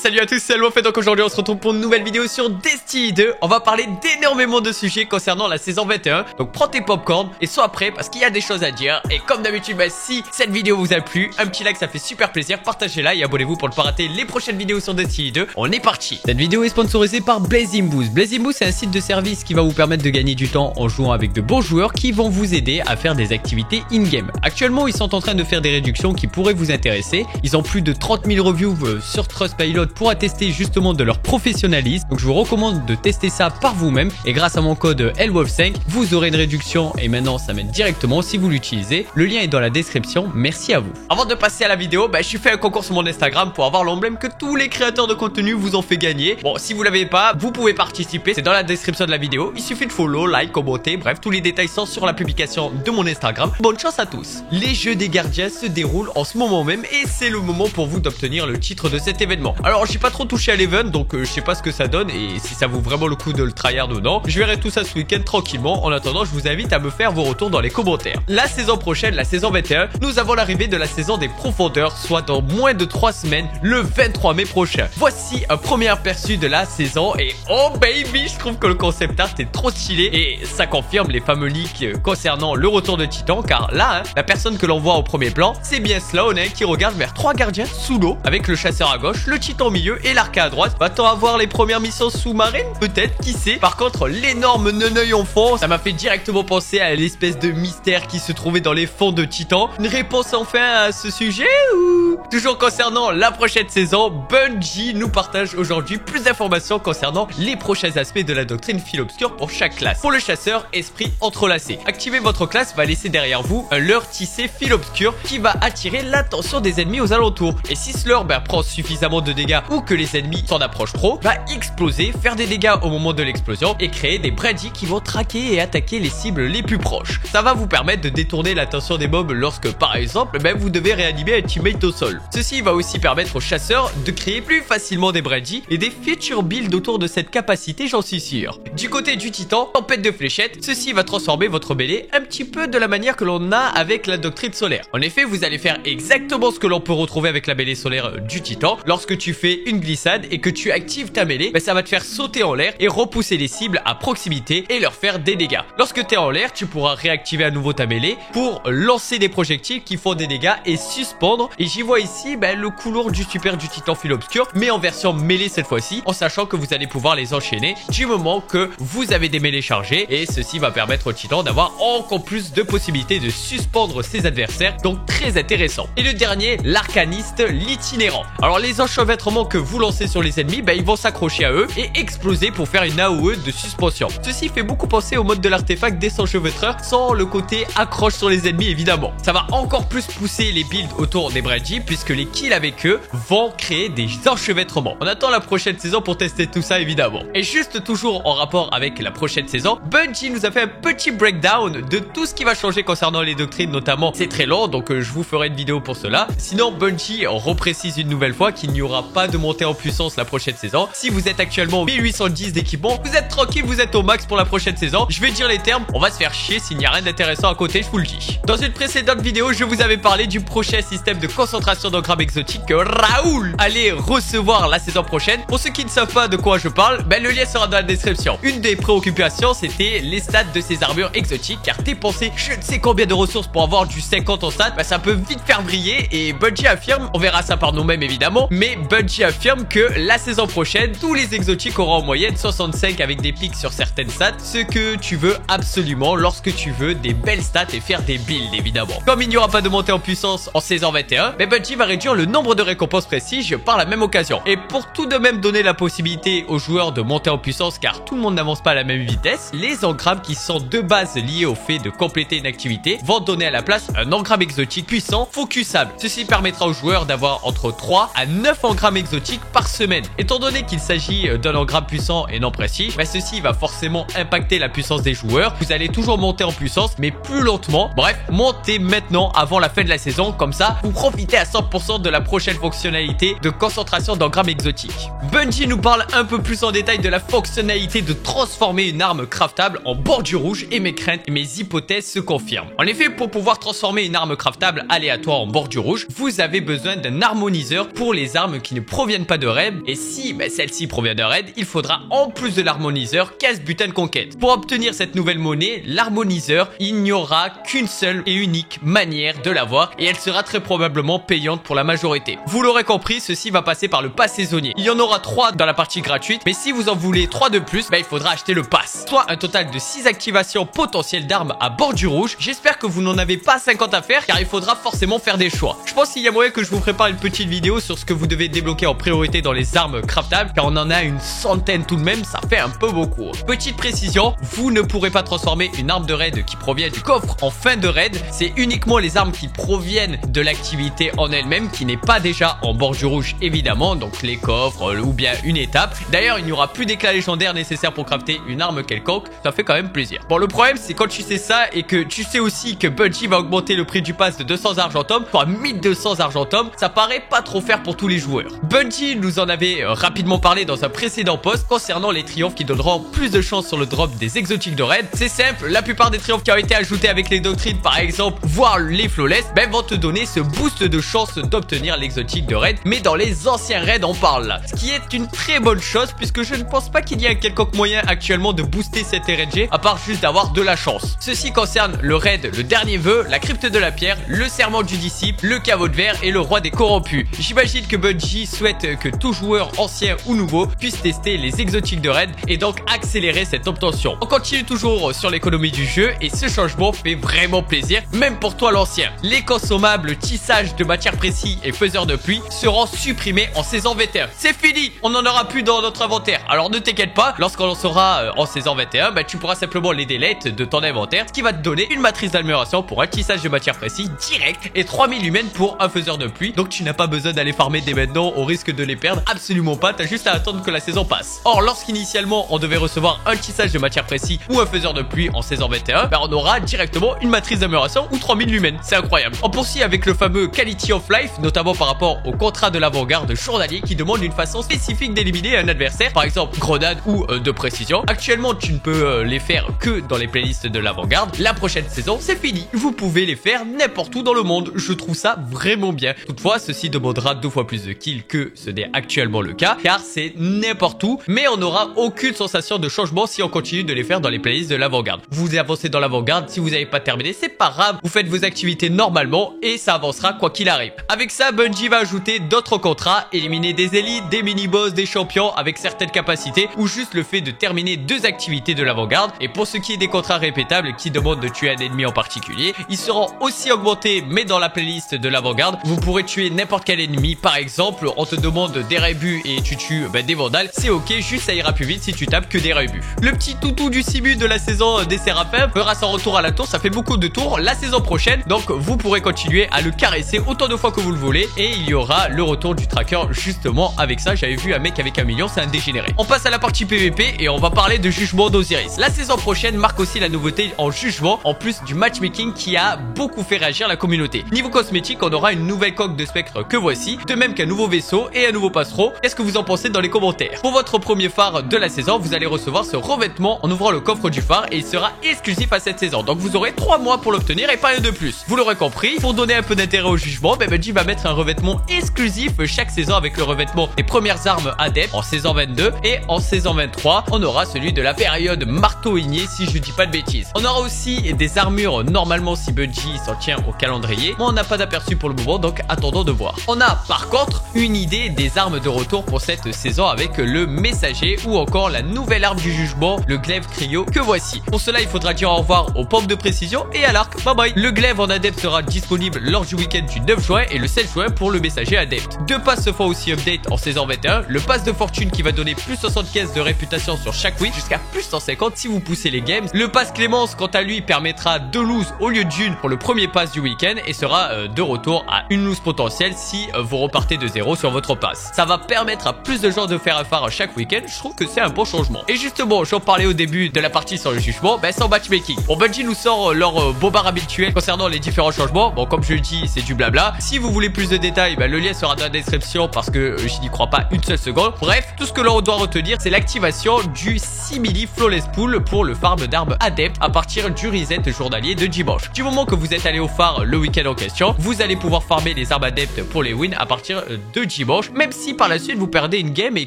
Salut à tous, c'est Alwaf et donc aujourd'hui on se retrouve pour une nouvelle vidéo sur Destiny 2. On va parler d'énormément de sujets concernant la saison 21. Donc prends tes popcorn et sois prêt parce qu'il y a des choses à dire. Et comme d'habitude, si cette vidéo vous a plu, un petit like ça fait super plaisir. Partagez-la et abonnez-vous pour ne pas rater les prochaines vidéos sur Destiny 2. On est parti. Cette vidéo est sponsorisée par Blazing Boost. Blazing Boost c'est un site de service qui va vous permettre de gagner du temps en jouant avec de bons joueurs qui vont vous aider à faire des activités in-game. Actuellement ils sont en train de faire des réductions qui pourraient vous intéresser. Ils ont plus de 30 000 reviews sur Trustpilot pour attester justement de leur professionnalisme. Donc je vous recommande de tester ça par vous-même et grâce à mon code LWolf5 vous aurez une réduction et maintenant ça m'aide directement si vous l'utilisez. Le lien est dans la description. Merci à vous. Avant de passer à la vidéo, je suis fait un concours sur mon Instagram pour avoir l'emblème que tous les créateurs de contenu vous ont fait gagner. Bon, si vous l'avez pas, vous pouvez participer. C'est dans la description de la vidéo. Il suffit de follow, like, commenter. Bref, tous les détails sont sur la publication de mon Instagram. Bonne chance à tous. Les jeux des gardiens se déroulent en ce moment même et c'est le moment pour vous d'obtenir le titre de cet événement. Alors j'ai pas trop touché à l'event donc je sais pas ce que ça donne et si ça vaut vraiment le coup de le tryhard ou non. Je verrai tout ça ce week-end tranquillement. En attendant je vous invite à me faire vos retours dans les commentaires. La saison prochaine, la saison 21, nous avons l'arrivée de la saison des profondeurs, soit dans moins de 3 semaines, le 23 mai prochain. Voici un premier aperçu de la saison et oh baby, je trouve que le concept art est trop stylé et ça confirme les fameux leaks concernant le retour de Titan car là, la personne que l'on voit au premier plan, c'est bien Sloan qui regarde vers 3 gardiens sous l'eau avec le chasseur à gauche, le Titan au milieu et l'arca à droite. Va-t-on avoir les premières missions sous-marines? Peut-être, qui sait. Par contre, l'énorme neneuil en fond, ça m'a fait directement penser à l'espèce de mystère qui se trouvait dans les fonds de Titan. Une réponse enfin à ce sujet ou... Toujours concernant la prochaine saison, Bungie nous partage aujourd'hui plus d'informations concernant les prochains aspects de la doctrine fil obscur pour chaque classe. Pour le chasseur, esprit entrelacé. Activer votre classe va laisser derrière vous un leurre tissé fil obscur qui va attirer l'attention des ennemis aux alentours. Et si ce leurre prend suffisamment de dégâts ou que les ennemis s'en approchent trop, va exploser, faire des dégâts au moment de l'explosion et créer des brindilles qui vont traquer et attaquer les cibles les plus proches. Ça va vous permettre de détourner l'attention des mobs lorsque par exemple vous devez réanimer un teammate au sol. Ceci va aussi permettre aux chasseurs de créer plus facilement des brindilles et des future builds autour de cette capacité, j'en suis sûr. Du côté du titan, tempête de fléchettes, ceci va transformer votre mêlée un petit peu de la manière que l'on a avec la doctrine solaire. En effet, vous allez faire exactement ce que l'on peut retrouver avec la mêlée solaire du titan. Lorsque tu fais une glissade et que tu actives ta mêlée, ça va te faire sauter en l'air et repousser les cibles à proximité et leur faire des dégâts. Lorsque tu es en l'air, tu pourras réactiver à nouveau ta mêlée pour lancer des projectiles qui font des dégâts et suspendre. Et j'y vois ici le couloir du super du titan fil obscur, mais en version mêlée cette fois-ci, en sachant que vous allez pouvoir les enchaîner du moment que vous avez des mêlées chargées. Et ceci va permettre au titan d'avoir encore plus de possibilités de suspendre ses adversaires, donc très intéressant. Et le dernier, l'arcaniste, l'itinérant. Alors les enchevêtrements que vous lancez sur les ennemis, ils vont s'accrocher à eux et exploser pour faire une AOE de suspension. Ceci fait beaucoup penser au mode de l'artefact des enchevêtreurs sans le côté accroche sur les ennemis évidemment. Ça va encore plus pousser les builds autour des brindilles puisque les kills avec eux vont créer des enchevêtrements. On attend la prochaine saison pour tester tout ça évidemment. Et juste toujours en rapport avec la prochaine saison, Bungie nous a fait un petit breakdown de tout ce qui va changer concernant les doctrines notamment. C'est très long donc je vous ferai une vidéo pour cela. Sinon Bungie reprécise une nouvelle fois qu'il n'y aura pas de montée en puissance la prochaine saison. Si vous êtes actuellement 1810 d'équipement, vous êtes tranquille, vous êtes au max pour la prochaine saison. Je vais dire les termes, on va se faire chier s'il n'y a rien d'intéressant à côté, je vous le dis. Dans une précédente vidéo, je vous avais parlé du prochain système de concentration d'engrammes exotiques que Raoul allait recevoir la saison prochaine. Pour ceux qui ne savent pas de quoi je parle, le lien sera dans la description. Une des préoccupations, c'était les stats de ces armures exotiques, car dépenser je ne sais combien de ressources pour avoir du 50 en stats, ça peut vite faire briller et Bungie affirme, on verra ça par nous-mêmes évidemment, mais Bungie affirme que la saison prochaine, tous les exotiques auront en moyenne 65 avec des pics sur certaines stats, ce que tu veux absolument lorsque tu veux des belles stats et faire des builds évidemment. Comme il n'y aura pas de montée en puissance en saison 21, Bungie va réduire le nombre de récompenses prestige par la même occasion. Et pour tout de même donner la possibilité aux joueurs de monter en puissance car tout le monde n'avance pas à la même vitesse, les engrammes qui sont de base liés au fait de compléter une activité vont donner à la place un engramme exotique puissant focusable. Ceci permettra aux joueurs d'avoir entre 3 à 9 engrammes exotiques par semaine. Étant donné qu'il s'agit d'un engramme puissant et non prestige, ceci va forcément impacter la puissance des joueurs. Vous allez toujours monter en puissance mais plus lentement. Bref, montez maintenant avant la fin de la saison, comme ça vous profitez à 100% de la prochaine fonctionnalité de concentration d'engrammes exotiques. Bungie nous parle un peu plus en détail de la fonctionnalité de transformer une arme craftable en bordure rouge et mes craintes et mes hypothèses se confirment. En effet, pour pouvoir transformer une arme craftable aléatoire en bordure rouge, vous avez besoin d'un harmoniseur pour les armes qui ne proviennent pas de raid. Et si celle-ci provient d'un raid, il faudra en plus de l'harmoniseur 15 butins de conquête. Pour obtenir cette nouvelle monnaie, l'harmoniseur, il n'y aura qu'une seule et unique manière de l'avoir et elle sera très probablement payante pour la majorité. Vous l'aurez compris, ceci va passer par le pass saisonnier. Il y en aura 3 dans la partie gratuite, mais si vous en voulez 3 de plus, il faudra acheter le pass. Soit un total de 6 activations potentielles d'armes à bord du rouge. J'espère que vous n'en avez pas 50 à faire car il faudra forcément faire des choix. Je pense qu'il y a moyen que je vous prépare une petite vidéo sur ce que vous devez débloquer en priorité dans les armes craftables car on en a une centaine tout de même, ça fait un peu beaucoup. Petite précision, vous ne pourrez pas transformer une arme de raid qui provient du coffre en fin de raid. C'est uniquement les armes qui proviennent de l'activité en elle-même qui n'est pas déjà en bord du rouge évidemment, donc les coffres ou bien une étape. D'ailleurs, il n'y aura plus d'éclats légendaires nécessaires pour crafter une arme quelconque, ça fait quand même plaisir. Bon, le problème c'est quand tu sais ça et que tu sais aussi que Bungie va augmenter le prix du pass de 200 argentum pour 1200 argentum, ça paraît pas trop faire pour tous les joueurs. Bungie nous en avait rapidement parlé dans un précédent post concernant les triomphes qui donneront plus de chance sur le drop des exotiques de raid. C'est simple, la plupart des triomphes qui ont été ajoutés avec les doctrines par exemple, voire les flawless, vont te donner ce boost de chance d'obtenir l'exotique de raid, mais dans les anciens raids on parle là. Ce qui est une très bonne chose puisque je ne pense pas qu'il y ait un quelconque moyen actuellement de booster cette RNG à part juste d'avoir de la chance. Ceci concerne le raid, le dernier vœu, la crypte de la pierre, le serment du disciple, le caveau de verre et le roi des corrompus. J'imagine que Bungie souhaite que tout joueur ancien ou nouveau puisse tester les exotiques de raid et donc accélérer cette obtention. On continue toujours sur l'économie du jeu et ce changement fait vraiment plaisir, même pour toi l'ancien. Les consommables tissage de matière précise et faiseur de pluie seront supprimés en saison 21. C'est fini, on n'en aura plus dans notre inventaire. Alors ne t'inquiète pas, lorsqu'on sera en saison 21, tu pourras simplement les delete de ton inventaire, ce qui va te donner une matrice d'amélioration pour un tissage de matière précise direct et 3000 humaines pour un faiseur de pluie. Donc tu n'as pas besoin d'aller farmer dès maintenant au risque de les perdre, absolument pas, t'as juste à attendre que la saison passe. Or lorsqu'initialement on devait recevoir un tissage de matière précise ou un faiseur de pluie en saison 21, on aura directement une matrice d'amélioration ou 3000 lumens, c'est incroyable. On poursuit avec le fameux Quality of Life, notamment par rapport au contrat de l'avant-garde journalier qui demande une façon spécifique d'éliminer un adversaire, par exemple grenade ou de précision. Actuellement tu ne peux les faire que dans les playlists de l'avant-garde. La prochaine saison c'est fini, vous pouvez les faire n'importe où dans le monde, je trouve ça vraiment bien. Toutefois ceci demandera 2 fois plus de kills que ce n'est actuellement le cas car c'est n'importe où, mais on n'aura aucune sensation de changement si on continue de les faire dans les playlists de l'avant-garde. Vous avancez dans l'avant-garde, si vous n'avez pas terminé c'est pas grave, vous faites vos activités normalement et ça avancera quoi qu'il arrive. Avec ça Bungie va ajouter d'autres contrats, éliminer des élites, des mini-boss, des champions avec certaines capacités ou juste le fait de terminer 2 activités de l'avant-garde. Et pour ce qui est des contrats répétables qui demandent de tuer un ennemi en particulier, ils seront aussi augmentés mais dans la playlist de l'avant-garde. Vous pourrez tuer n'importe quel ennemi, par exemple on te demande des rébus et tu tues des vandales, c'est ok, juste ça ira plus vite si tu tapes que des rébus. Le petit toutou du Simu de la saison des Séraphins fera son retour à la tour, ça fait beaucoup de tours la saison prochaine, donc vous pourrez continuer à le caresser autant de fois que vous le voulez et il y aura le retour du tracker justement avec ça. J'avais vu un mec avec 1 million, c'est un dégénéré. On passe à la partie PVP et on va parler de jugement d'Osiris. La saison prochaine marque aussi la nouveauté en jugement en plus du matchmaking qui a beaucoup fait réagir la communauté. Niveau cosmétique, on aura une nouvelle coque de spectre que voici, de même qu'un nouveau vaisseau et un nouveau passereau. Qu'est-ce que vous en pensez dans les commentaires? Pour votre premier phare de la saison, vous allez recevoir ce revêtement en ouvrant le coffre du phare et il sera exclusif à cette saison. Donc vous aurez 3 mois pour l'obtenir et pas un de plus. Vous l'aurez compris, pour donner un peu d'intérêt au jugement, Bungie va mettre un revêtement exclusif chaque saison avec le revêtement des premières armes adeptes en saison 22 et en saison 23, on aura celui de la période marteau igné si je dis pas de bêtises. On aura aussi des armures normalement si Bungie s'en tient au calendrier, mais on n'a pas d'aperçu pour le moment donc attendons de voir. On a par contre une idée des armes de retour pour cette saison avec le messager ou encore la nouvelle arme du jugement, le glaive cryo que voici. Pour cela il faudra dire au revoir aux pompes de précision et à l'arc, bye bye. Le glaive en adepte sera disponible lors du week-end du 9 juin et le 16 juin pour le messager adepte. 2 passes se font aussi update en saison 21, le pass de fortune qui va donner plus 75 de réputation sur chaque week jusqu'à plus 150 si vous poussez les games. Le pass Clémence quant à lui permettra 2 loses au lieu d'une pour le premier pass du week-end et sera de retour à une loose potentielle si vous repartez de 0 sur votre pass. Ça va permettre à plus de gens de faire un phare chaque week-end, je trouve que c'est un bon changement. Et justement, j'en parlais au début de la partie sur le jugement, sans matchmaking. Bon, Bungie nous sort leur bobard habituel concernant les différents changements. Bon, comme je le dis, c'est du blabla. Si vous voulez plus de détails, le lien sera dans la description parce que je n'y crois pas une seule seconde. Bref, tout ce que l'on doit retenir, c'est l'activation du simili flawless pool pour le farm d'armes adeptes à partir du reset journalier de dimanche. Du moment que vous êtes allé au phare le week-end en question, vous allez pouvoir farmer les armes adeptes pour les wins à partir de dimanche. dimanche, même si par la suite vous perdez une game et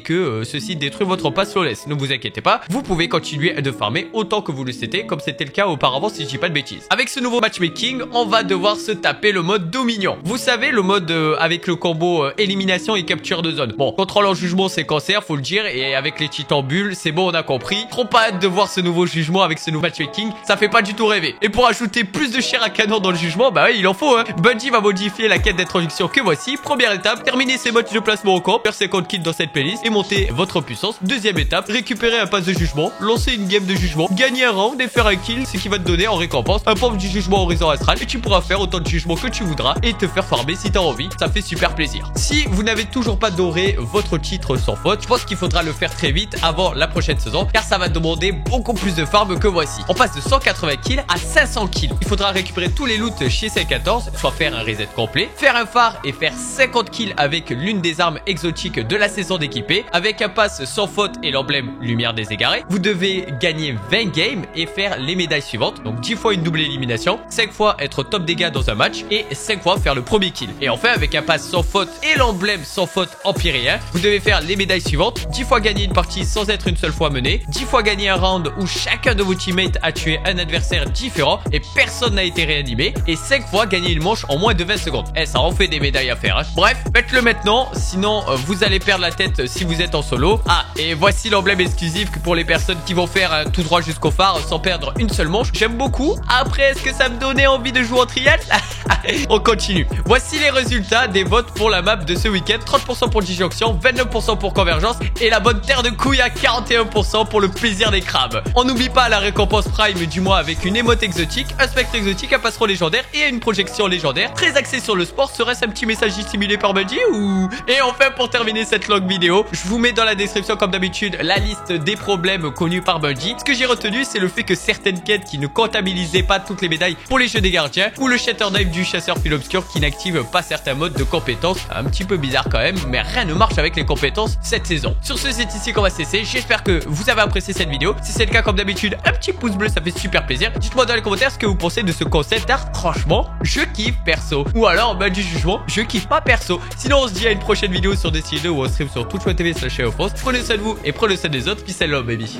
que ceci détruit votre pass flawless. Ne vous inquiétez pas, vous pouvez continuer de farmer autant que vous le souhaitez, comme c'était le cas auparavant si je dis pas de bêtises. Avec ce nouveau matchmaking, on va devoir se taper le mode Dominion. Vous savez, le mode avec le combo élimination et capture de zone. Bon, contrôle en jugement c'est cancer, faut le dire, et avec les titans bulles, c'est bon, on a compris. Trop pas hâte de voir ce nouveau jugement avec ce nouveau matchmaking, ça fait pas du tout rêver. Et pour ajouter plus de chair à canon dans le jugement, bah ouais, il en faut hein. Bungie va modifier la quête d'introduction que voici. Première étape, terminer ses matchs de placement au camp, faire 50 kills dans cette playlist et monter votre puissance. Deuxième étape, récupérer un pass de jugement, lancer une game de jugement, gagner un round et faire un kill, ce qui va te donner en récompense un pompe du jugement horizon astral, et tu pourras faire autant de jugements que tu voudras et te faire farmer si t'as envie. Ça fait super plaisir. Si vous n'avez toujours pas doré votre titre sans faute, je pense qu'il faudra le faire très vite avant la prochaine saison, car ça va demander beaucoup plus de farm que voici. On passe de 180 kills à 500 kills. Il faudra récupérer tous les loots chez C14, soit faire un reset complet, faire un phare et faire 50 kills avec l'une des armes exotiques de la saison d'équipé, avec un pass sans faute et l'emblème lumière des égarés. Vous devez gagner 20 games et faire les médailles suivantes, donc 10 fois une double élimination, 5 fois être top dégâts dans un match et 5 fois faire le premier kill. Et enfin, avec un pass sans faute et l'emblème sans faute empyrien, vous devez faire les médailles suivantes: 10 fois gagner une partie sans être une seule fois menée, 10 fois gagner un round où chacun de vos teammates a tué un adversaire différent et personne n'a été réanimé, et 5 fois gagner une manche en moins de 20 secondes. Eh, ça en fait des médailles à faire hein. Bref, faites-le maintenant, sinon vous allez perdre la tête si vous êtes en solo. Ah, et voici l'emblème exclusif que pour les personnes qui vont faire tout droit jusqu'au phare sans perdre une seule manche. J'aime beaucoup. Après, est-ce que ça me donnait envie de jouer en trial? On continue. Voici les résultats des votes pour la map de ce week-end. 30% pour Disjonction, 29% pour Convergence et la bonne terre de couilles à 41% pour le plaisir des crabes. On n'oublie pas la récompense prime du mois avec une émote exotique, un spectre exotique, un passereau légendaire et une projection légendaire. Très axé sur le sport. Serait-ce un petit message dissimulé par Bungie ou... Et enfin, pour terminer cette longue vidéo, je vous mets dans la description comme d'habitude la liste des problèmes connus par Bungie. Ce que j'ai retenu, c'est le fait que certaines quêtes qui ne comptabilisaient pas toutes les médailles pour les jeux des gardiens, ou le shatter knife du chasseur fil obscur qui n'active pas certains modes de compétences. Un petit peu bizarre quand même, mais rien ne marche avec les compétences cette saison. Sur ce, c'est ici qu'on va cesser. J'espère que vous avez apprécié cette vidéo. Si c'est le cas, comme d'habitude, un petit pouce bleu, ça fait super plaisir. Dites-moi dans les commentaires ce que vous pensez de ce concept d'art. Franchement, je kiffe perso. Ou alors, du jugement, je kiffe pas perso. Sinon, on se dit à une prochaine vidéo sur Destiny 2 ou on stream sur Twitch.tv/France. Prenez soin de vous et prenez soin des autres. Peace and love, baby.